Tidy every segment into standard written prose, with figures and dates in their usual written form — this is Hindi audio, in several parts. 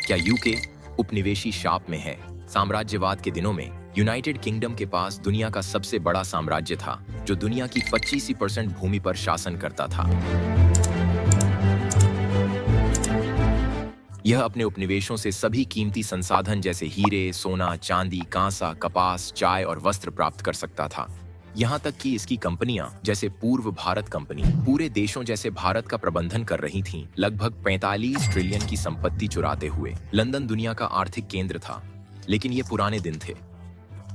क्या यूके उपनिवेशी शाप में है? साम्राज्यवाद के दिनों में यूनाइटेड किंगडम के पास दुनिया का सबसे बड़ा साम्राज्य था, जो दुनिया की 25% भूमि पर शासन करता था। यह अपने उपनिवेशों से सभी कीमती संसाधन जैसे हीरे, सोना, चांदी, कांसा, कपास, चाय और वस्त्र प्राप्त कर सकता था। यहाँ तक कि इसकी कंपनियां जैसे पूर्व भारत कंपनी पूरे देशों जैसे भारत का प्रबंधन कर रही थीं, लगभग 45 ट्रिलियन की संपत्ति चुराते हुए। लंदन दुनिया का आर्थिक केंद्र था, लेकिन ये पुराने दिन थे।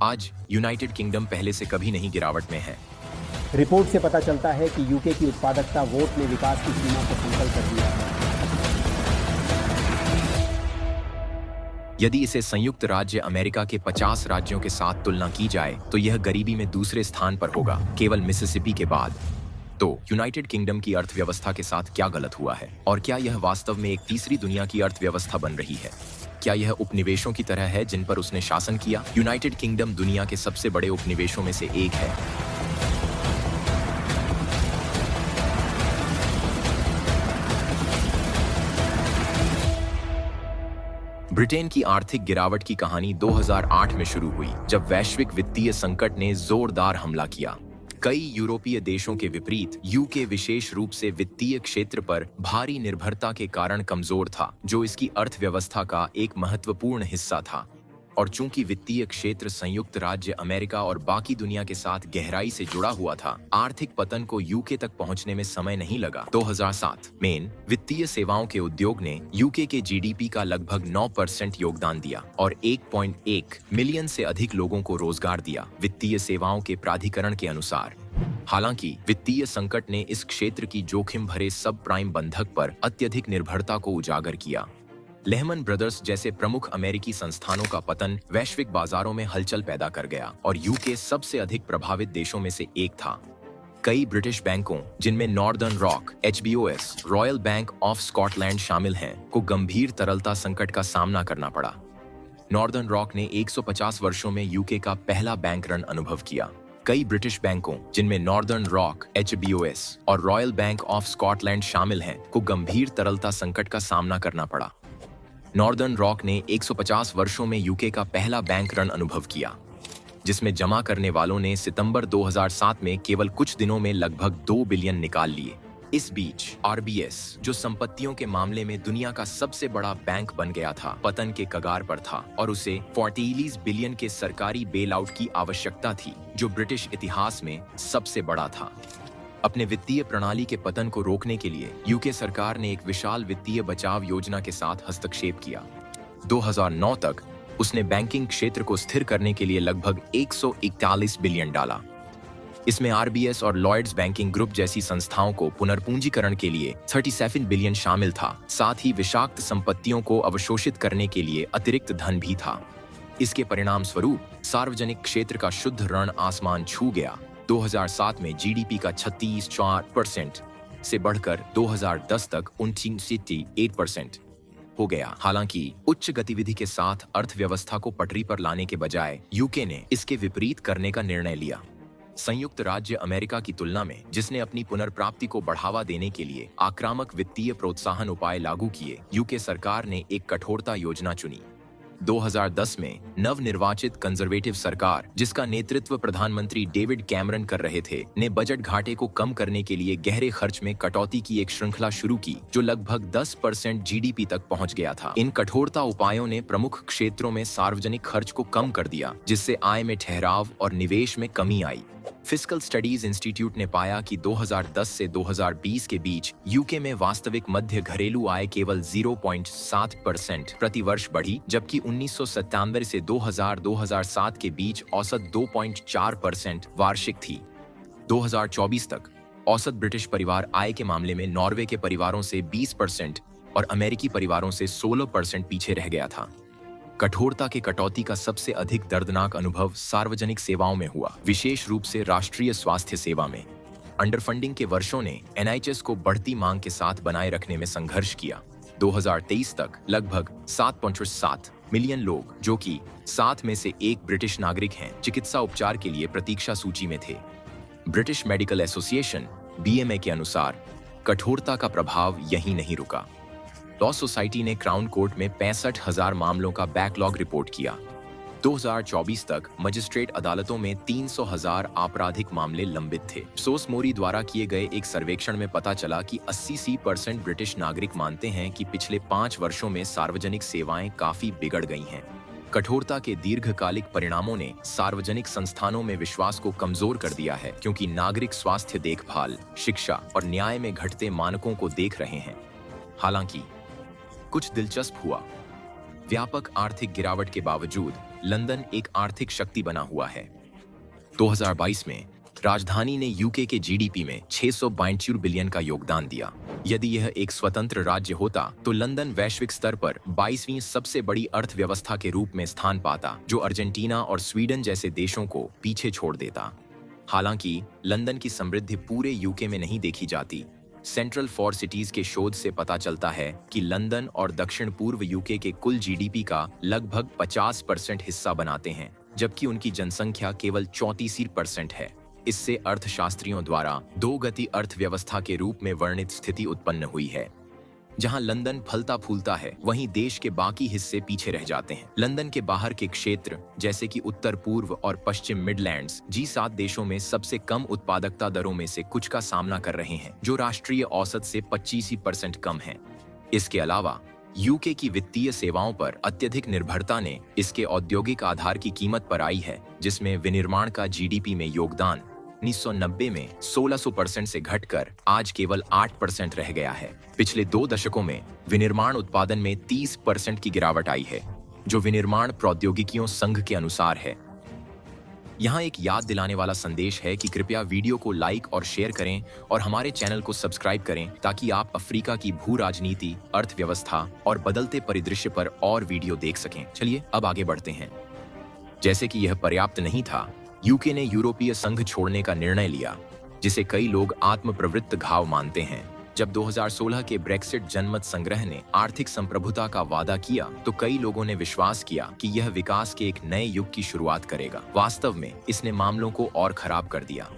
आज यूनाइटेड किंगडम पहले से कभी नहीं गिरावट में है। रिपोर्ट से पता चलता है कि यूके की उत्पादकता वोट ने विकास की सीमा को समतल कर दिया है। यदि इसे संयुक्त राज्य अमेरिका के 50 राज्यों के साथ तुलना की जाए तो यह गरीबी में दूसरे स्थान पर होगा, केवल मिसिसिपी के बाद। तो यूनाइटेड किंगडम की अर्थव्यवस्था के साथ क्या गलत हुआ है, और क्या यह वास्तव में एक तीसरी दुनिया की अर्थव्यवस्था बन रही है? क्या यह उपनिवेशों की तरह है जिन पर उसने शासन किया? यूनाइटेड किंगडम दुनिया के सबसे बड़े उपनिवेशों में से एक है। ब्रिटेन की आर्थिक गिरावट की कहानी 2008 में शुरू हुई, जब वैश्विक वित्तीय संकट ने जोरदार हमला किया। कई यूरोपीय देशों के विपरीत यूके विशेष रूप से वित्तीय क्षेत्र पर भारी निर्भरता के कारण कमजोर था, जो इसकी अर्थव्यवस्था का एक महत्वपूर्ण हिस्सा था। और चूंकि वित्तीय क्षेत्र संयुक्त राज्य अमेरिका और बाकी दुनिया के साथ गहराई से जुड़ा हुआ था, आर्थिक पतन को यूके तक पहुंचने में समय नहीं लगा। 2007 में वित्तीय सेवाओं के उद्योग ने यूके के जीडीपी का लगभग 9% योगदान दिया और 1.1 मिलियन से अधिक लोगों को रोजगार दिया, वित्तीय सेवाओं के प्राधिकरण के अनुसार। हालांकि वित्तीय संकट ने इस क्षेत्र की जोखिम भरे सब प्राइम बंधक पर अत्यधिक निर्भरता को उजागर किया। लेहमन ब्रदर्स जैसे प्रमुख अमेरिकी संस्थानों का पतन वैश्विक बाजारों में हलचल पैदा कर गया और यूके सबसे अधिक प्रभावित देशों में से एक था। कई ब्रिटिश बैंकों, जिनमें northern rock, HBOS, royal bank of Scotland शामिल हैं, को गंभीर तरलता संकट का सामना करना पड़ा। नॉर्दर्न रॉक ने 150 वर्षों में यूके का पहला बैंक रन अनुभव किया। कई ब्रिटिश बैंकों, जिनमें नॉर्दर्न रॉक, HBOS और रॉयल बैंक ऑफ स्कॉटलैंड शामिल हैं, को गंभीर तरलता संकट का सामना करना पड़ा। नॉर्दर्न रॉक ने 150 वर्षों में यूके का पहला बैंक रन अनुभव किया, जिसमें जमा करने वालों ने सितंबर 2007 में केवल कुछ दिनों में लगभग 2 बिलियन निकाल लिए। इस बीच RBS, जो संपत्तियों के मामले में दुनिया का सबसे बड़ा बैंक बन गया था, पतन के कगार पर था और उसे 40 बिलियन के सरकारी बेल आउट की आवश्यकता थी, जो ब्रिटिश इतिहास में सबसे बड़ा था। अपने वित्तीय प्रणाली के पतन को रोकने के लिए यूके सरकार ने एक विशाल वित्तीय बचाव योजना के साथ हस्तक्षेप किया। 2009 तक उसने बैंकिंग क्षेत्र को स्थिर करने के लिए लगभग 141 बिलियन डाला। इसमें RBS और लॉयड्स बैंकिंग ग्रुप जैसी संस्थाओं को पुनर्पूंजीकरण के लिए 37 बिलियन शामिल था। साथ ही विषाक्त संपत्तियों को अवशोषित करने के लिए अतिरिक्त धन भी था। इसके परिणाम स्वरूप सार्वजनिक क्षेत्र का शुद्ध ऋण आसमान छू गया। 2007 में जीडीपी का 36% से बढ़कर 2010 तक 29% हो गया। हालांकि उच्च गतिविधि के साथ अर्थव्यवस्था को पटरी पर लाने के बजाय यूके ने इसके विपरीत करने का निर्णय लिया। संयुक्त राज्य अमेरिका की तुलना में, जिसने अपनी पुनर्प्राप्ति को बढ़ावा देने के लिए आक्रामक वित्तीय प्रोत्साहन उपाय लागू किए, यूके सरकार ने एक कठोरता योजना चुनी। 2010 में नवनिर्वाचित कंजर्वेटिव सरकार, जिसका नेतृत्व प्रधानमंत्री डेविड कैमरन कर रहे थे, ने बजट घाटे को कम करने के लिए गहरे खर्च में कटौती की एक श्रृंखला शुरू की, जो लगभग 10% जीडीपी तक पहुंच गया था। इन कठोरता उपायों ने प्रमुख क्षेत्रों में सार्वजनिक खर्च को कम कर दिया, जिससे आय में ठहराव और निवेश में कमी आई। फिस्कल स्टडीज इंस्टीट्यूट ने पाया कि 2010 से 2020 के बीच यूके में वास्तविक मध्य घरेलू आय केवल 0.7% प्रति वर्ष बढ़ी, जबकि 1997 से 2007 के बीच औसत 2.4% वार्षिक थी। 2024 तक औसत ब्रिटिश परिवार आय के मामले में नॉर्वे के परिवारों से 20% और अमेरिकी परिवारों से 16% पीछे रह गया था। कठोरता के कटौती का सबसे अधिक दर्दनाक अनुभव सार्वजनिक सेवाओं में हुआ, विशेष रूप से राष्ट्रीय स्वास्थ्य सेवा में। अंडरफंडिंग के वर्षों ने NHS को बढ़ती मांग के साथ बनाए रखने में संघर्ष किया। 2023 तक लगभग 7.7 मिलियन लोग, जो कि 7 में से 1 ब्रिटिश नागरिक हैं, चिकित्सा उपचार के लिए प्रतीक्षा सूची में थे। ब्रिटिश मेडिकल एसोसिएशन BMA के अनुसार कठोरता का प्रभाव यहीं नहीं रुका। लॉ सोसाइटी ने क्राउन कोर्ट में 65,000 मामलों का बैकलॉग रिपोर्ट किया। 2024 तक मजिस्ट्रेट अदालतों में 300,000 आपराधिक मामले लंबित थे। सोस मोरी द्वारा किए गए एक सर्वेक्षण में पता चला कि 80% ब्रिटिश नागरिक मानते हैं कि पिछले 5 वर्षों में सार्वजनिक सेवाएं काफी बिगड़ गई हैं। कठोरता के दीर्घकालिक परिणामों ने सार्वजनिक संस्थानों में विश्वास को कमजोर कर दिया है, क्योंकि नागरिक स्वास्थ्य देखभाल, शिक्षा और न्याय में घटते मानकों को देख रहे हैं। हालांकि कुछ दिलचस्प हुआ। व्यापक आर्थिक गिरावट के बावजूद लंदन एक आर्थिक शक्ति बना हुआ है। 2022 में राजधानी ने यूके के जीडीपी में 672 बिलियन का योगदान दिया। यदि यह एक स्वतंत्र राज्य होता तो लंदन वैश्विक स्तर पर 22वीं सबसे बड़ी अर्थव्यवस्था के रूप में स्थान पाता, जो अर्जेंटीना और स्वीडन जैसे देशों को पीछे छोड़ देता। हालांकि लंदन की समृद्धि पूरे यूके में नहीं देखी जाती। सेंट्रल फॉर सिटीज के शोध से पता चलता है कि लंदन और दक्षिण पूर्व यूके के कुल जीडीपी का लगभग 50% हिस्सा बनाते हैं, जबकि उनकी जनसंख्या केवल 34% है। इससे अर्थशास्त्रियों द्वारा दो गति अर्थव्यवस्था के रूप में वर्णित स्थिति उत्पन्न हुई है। जहां लंदन फलता फूलता है, वहीं देश के बाकी हिस्से पीछे रह जाते हैं। लंदन के बाहर के क्षेत्र जैसे कि उत्तर पूर्व और पश्चिम मिडलैंड्स G7 देशों में सबसे कम उत्पादकता दरों में से कुछ का सामना कर रहे हैं, जो राष्ट्रीय औसत से 25% कम है। इसके अलावा यूके की वित्तीय सेवाओं पर अत्यधिक निर्भरता ने इसके औद्योगिक आधार की कीमत पर आई है, जिसमें विनिर्माण का जीडीपी में योगदान 1990 में 1600% से घटकर आज केवल 8% रह गया है। पिछले 2 दशकों में विनिर्माण उत्पादन में 30% की गिरावट आई है, जो विनिर्माण प्रौद्योगिकियों संघ के अनुसार है। यहाँ एक याद दिलाने वाला संदेश है कि कृपया वीडियो को लाइक और शेयर करें और हमारे चैनल को सब्सक्राइब करें, ताकि आप अफ्रीका की भू राजनीति, अर्थव्यवस्था और बदलते परिदृश्य पर और वीडियो देख सकें। चलिए अब आगे बढ़ते हैं। जैसे कि यह पर्याप्त नहीं था, यूके ने यूरोपीय संघ छोड़ने का निर्णय लिया, जिसे कई लोग आत्मप्रवृत्त घाव मानते हैं। जब 2016 के ब्रेक्सिट जनमत संग्रह ने आर्थिक संप्रभुता का वादा किया, तो कई लोगों ने विश्वास किया कि यह विकास के एक नए युग की शुरुआत करेगा। वास्तव में इसने मामलों को और खराब कर दिया।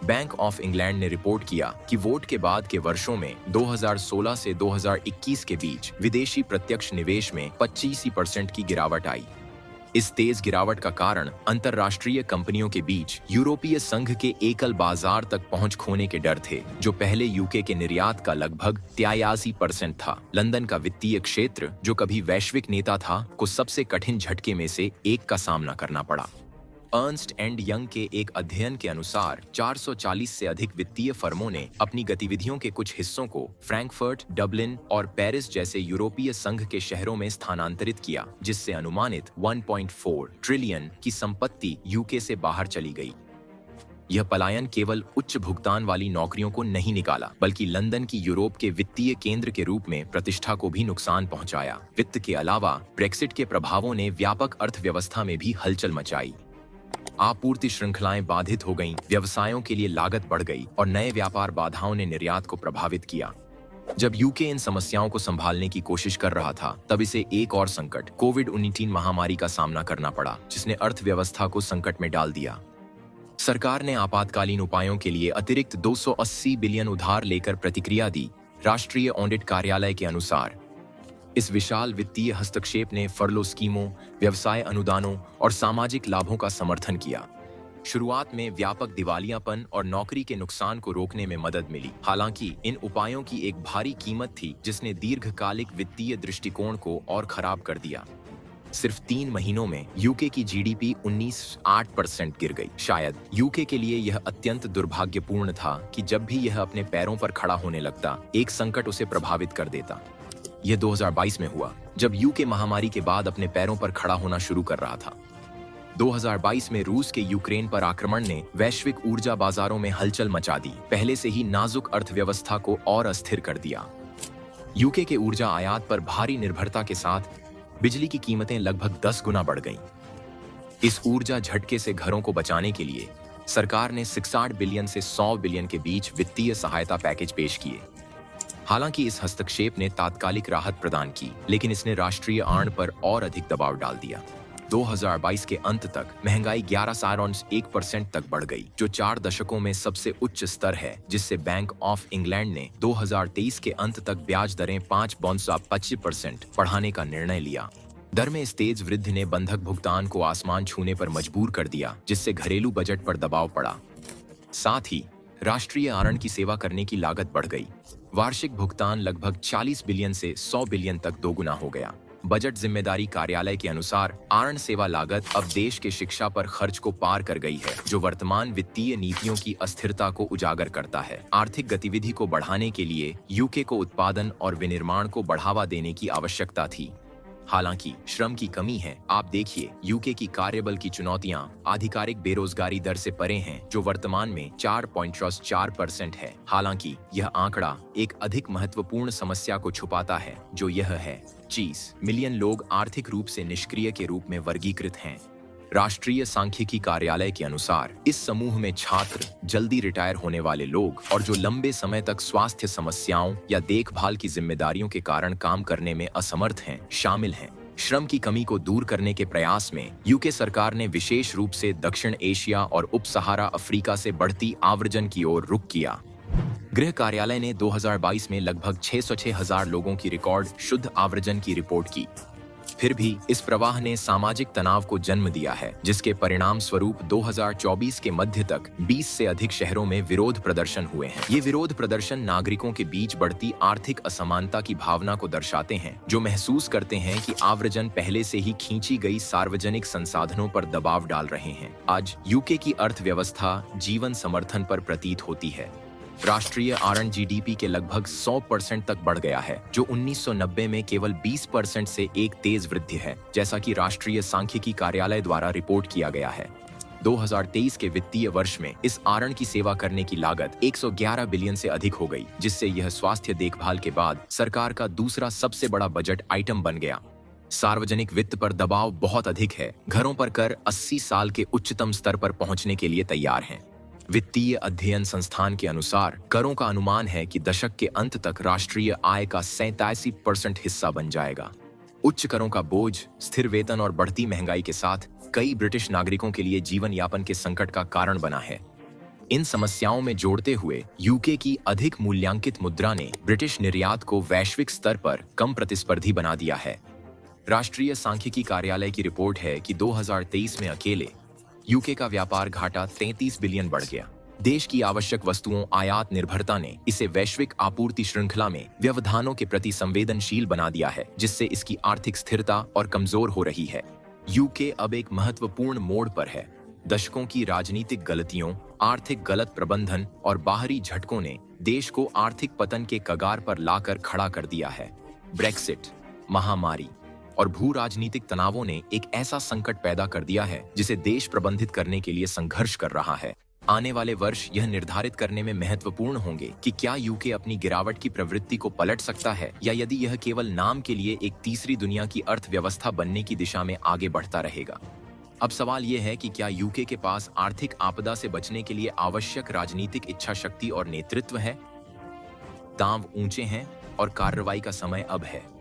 बैंक ऑफ इंग्लैंड ने रिपोर्ट किया कि वोट के बाद के वर्षों में 2016 से 2021 के बीच विदेशी प्रत्यक्ष निवेश में 25% की गिरावट आई। इस तेज गिरावट का कारण अंतरराष्ट्रीय कंपनियों के बीच यूरोपीय संघ के एकल बाजार तक पहुंच खोने के डर थे, जो पहले यूके के निर्यात का लगभग 83% था। लंदन का वित्तीय क्षेत्र, जो कभी वैश्विक नेता था, को सबसे कठिन झटके में से एक का सामना करना पड़ा। अर्नस्ट एंड यंग के एक अध्ययन के अनुसार 440 से अधिक वित्तीय फर्मों ने अपनी गतिविधियों के कुछ हिस्सों को फ्रैंकफर्ट, डबलिन और पेरिस जैसे यूरोपीय संघ के शहरों में स्थानांतरित किया, जिससे अनुमानित 1.4 ट्रिलियन की संपत्ति यूके से बाहर चली गई। यह पलायन केवल उच्च भुगतान वाली नौकरियों को नहीं निकाला, बल्कि लंदन की यूरोप के वित्तीय केंद्र के रूप में प्रतिष्ठा को भी नुकसान पहुंचाया। वित्त के अलावा ब्रेक्सिट के प्रभावों ने व्यापक अर्थव्यवस्था में भी हलचल मचाई। आपूर्ति श्रृंखलाएं बाधित हो गईं, व्यवसायों के लिए लागत बढ़ गई और नए व्यापार बाधाओं ने निर्यात को प्रभावित किया। जब यूके इन समस्याओं को संभालने की कोशिश कर रहा था, तब इसे एक और संकट कोविड-19 महामारी का सामना करना पड़ा, जिसने अर्थव्यवस्था को संकट में डाल दिया। सरकार ने आपातकालीन उपायों के लिए अतिरिक्त 280 बिलियन उधार लेकर प्रतिक्रिया दी। राष्ट्रीय ऑडिट कार्यालय के अनुसार इस विशाल वित्तीय हस्तक्षेप ने फर्लो स्कीमों, व्यवसाय अनुदानों और सामाजिक लाभों का समर्थन किया। शुरुआत में व्यापक दिवालियापन और नौकरी के नुकसान को रोकने में मदद मिली। हालांकि इन उपायों की एक भारी कीमत थी, जिसने दीर्घकालिक वित्तीय दृष्टिकोण को और खराब कर दिया। सिर्फ 3 महीनों में यूके की जीडीपी 19.8% गिर गई। शायद यूके के लिए यह अत्यंत दुर्भाग्यपूर्ण था कि जब भी यह अपने पैरों पर खड़ा होने लगता, एक संकट उसे प्रभावित कर देता। यह 2022 में हुआ, जब यूके महामारी के बाद अपने पैरों पर खड़ा होना शुरू कर रहा था। 2022 में रूस के यूक्रेन पर आक्रमण ने वैश्विक ऊर्जा बाजारों में हलचल मचा दी, पहले से ही नाजुक अर्थव्यवस्था को और अस्थिर कर दिया। यूके के ऊर्जा आयात पर भारी निर्भरता के साथ बिजली की कीमतें लगभग 10 गुना बढ़ गईं। इस ऊर्जा झटके से घरों को बचाने के लिए सरकार ने 66 बिलियन से 100 बिलियन के बीच वित्तीय सहायता पैकेज पेश किए। हालांकि इस हस्तक्षेप ने तात्कालिक राहत प्रदान की, लेकिन इसने राष्ट्रीय आर्न पर और अधिक दबाव डाल दिया। 2022 के अंत तक महंगाई 11.1% तक बढ़ गई, जो 4 दशकों में सबसे उच्च स्तर है, जिससे बैंक ऑफ इंग्लैंड ने 2023 के अंत तक ब्याज दरें 5.25% बढ़ाने का निर्णय लिया। दर में इस तेज वृद्धि ने बंधक भुगतान को आसमान छूने पर मजबूर कर दिया, जिससे घरेलू बजट पर दबाव पड़ा। साथ ही राष्ट्रीय आरण की सेवा करने की लागत बढ़ गई। वार्षिक भुगतान लगभग 40 बिलियन से 100 बिलियन तक दोगुना हो गया। बजट जिम्मेदारी कार्यालय के अनुसार आरण सेवा लागत अब देश के शिक्षा पर खर्च को पार कर गई है, जो वर्तमान वित्तीय नीतियों की अस्थिरता को उजागर करता है। आर्थिक गतिविधि को बढ़ाने के लिए यूके को उत्पादन और विनिर्माण को बढ़ावा देने की आवश्यकता थी। हालांकि श्रम की कमी है। आप देखिए, यूके की कार्यबल की चुनौतियां आधिकारिक बेरोजगारी दर से परे हैं, जो वर्तमान में 4.4% है। हालांकि यह आंकड़ा एक अधिक महत्वपूर्ण समस्या को छुपाता है, जो यह है 30 मिलियन लोग आर्थिक रूप से निष्क्रिय के रूप में वर्गीकृत हैं। राष्ट्रीय सांख्यिकी कार्यालय के अनुसार इस समूह में छात्र, जल्दी रिटायर होने वाले लोग और जो लंबे समय तक स्वास्थ्य समस्याओं या देखभाल की जिम्मेदारियों के कारण काम करने में असमर्थ हैं, शामिल हैं। श्रम की कमी को दूर करने के प्रयास में यूके सरकार ने विशेष रूप से दक्षिण एशिया और उप सहारा अफ्रीका से बढ़ती आव्रजन की ओर रुख किया। गृह कार्यालय ने 2022 में लगभग 606,000 लोगों की रिकॉर्ड शुद्ध आव्रजन की रिपोर्ट की। फिर भी इस प्रवाह ने सामाजिक तनाव को जन्म दिया है, जिसके परिणाम स्वरूप 2024 के मध्य तक 20 से अधिक शहरों में विरोध प्रदर्शन हुए हैं। ये विरोध प्रदर्शन नागरिकों के बीच बढ़ती आर्थिक असमानता की भावना को दर्शाते हैं, जो महसूस करते हैं कि आव्रजन पहले से ही खींची गई सार्वजनिक संसाधनों पर दबाव डाल रहे हैं। आज यूके की अर्थव्यवस्था जीवन समर्थन पर प्रतीत होती है। राष्ट्रीय आरण जीडीपी के लगभग 100% तक बढ़ गया है, जो 1990 में केवल 20% से एक तेज वृद्धि है, जैसा कि राष्ट्रीय सांख्यिकी कार्यालय द्वारा रिपोर्ट किया गया है। 2023 के वित्तीय वर्ष में इस आरण की सेवा करने की लागत 111 बिलियन से अधिक हो गई, जिससे यह स्वास्थ्य देखभाल के बाद सरकार का दूसरा सबसे बड़ा बजट आइटम बन गया। सार्वजनिक वित्त पर दबाव बहुत अधिक है। घरों पर कर 80 साल के उच्चतम स्तर पर पहुंचने के लिए तैयार हैं। वित्तीय अध्ययन संस्थान के अनुसार करों का अनुमान है कि दशक के अंत तक राष्ट्रीय आय का 87% हिस्सा बन जाएगा। उच्च करों का बोझ, स्थिर वेतन और बढ़ती महंगाई के साथ कई ब्रिटिश नागरिकों के लिए जीवन यापन के संकट का कारण बना है। इन समस्याओं में जोड़ते हुए यूके की अधिक मूल्यांकित मुद्रा ने ब्रिटिश निर्यात को वैश्विक स्तर पर कम प्रतिस्पर्धी बना दिया है। राष्ट्रीय सांख्यिकी कार्यालय की रिपोर्ट है कि 2023 में अकेले यूके का व्यापार घाटा 33 बिलियन बढ़ गया। देश की आवश्यक वस्तुओं आयात निर्भरता ने इसे वैश्विक आपूर्ति श्रृंखला में व्यवधानों के प्रति संवेदनशील बना दिया है, जिससे इसकी आर्थिक स्थिरता और कमजोर हो रही है। यूके अब एक महत्वपूर्ण मोड़ पर है। दशकों की राजनीतिक गलतियों, आर्थिक गलत प्रबंधन और बाहरी झटकों ने देश को आर्थिक पतन के कगार पर लाकर खड़ा कर दिया है। ब्रेक्सिट, महामारी और भू राजनीतिक तनावों ने एक ऐसा संकट पैदा कर दिया है, जिसे देश प्रबंधित करने के लिए संघर्ष कर रहा है। आने वाले वर्ष यह निर्धारित करने में महत्वपूर्ण होंगे कि क्या यूके अपनी गिरावट की प्रवृत्ति को पलट सकता है, या यदि यह केवल नाम के लिए एक तीसरी दुनिया की अर्थव्यवस्था बनने की दिशा में आगे बढ़ता रहेगा। अब सवाल यह है कि क्या यूके के पास आर्थिक आपदा से बचने के लिए आवश्यक राजनीतिक इच्छा शक्ति और नेतृत्व है? दांव ऊंचे हैं और कार्रवाई का समय अब है।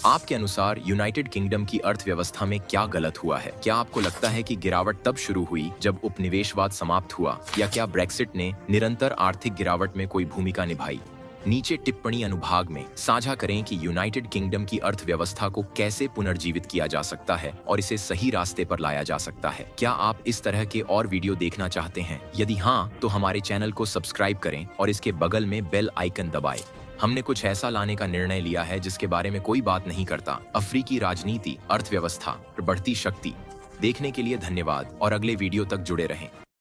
आपके अनुसार यूनाइटेड किंगडम की अर्थव्यवस्था में क्या गलत हुआ है? क्या आपको लगता है कि गिरावट तब शुरू हुई जब उपनिवेशवाद समाप्त हुआ, या क्या ब्रेक्सिट ने निरंतर आर्थिक गिरावट में कोई भूमिका निभाई? नीचे टिप्पणी अनुभाग में साझा करें कि यूनाइटेड किंगडम की अर्थव्यवस्था को कैसे पुनर्जीवित किया जा सकता है और इसे सही रास्ते पर लाया जा सकता है। क्या आप इस तरह के और वीडियो देखना चाहते हैं? यदि हाँ, तो हमारे चैनल को सब्सक्राइब करें और इसके बगल में बेल आइकन दबाएं। हमने कुछ ऐसा लाने का निर्णय लिया है जिसके बारे में कोई बात नहीं करता। अफ्रीकी राजनीति, अर्थव्यवस्था, बढ़ती शक्ति। देखने के लिए धन्यवाद और अगले वीडियो तक जुड़े रहें।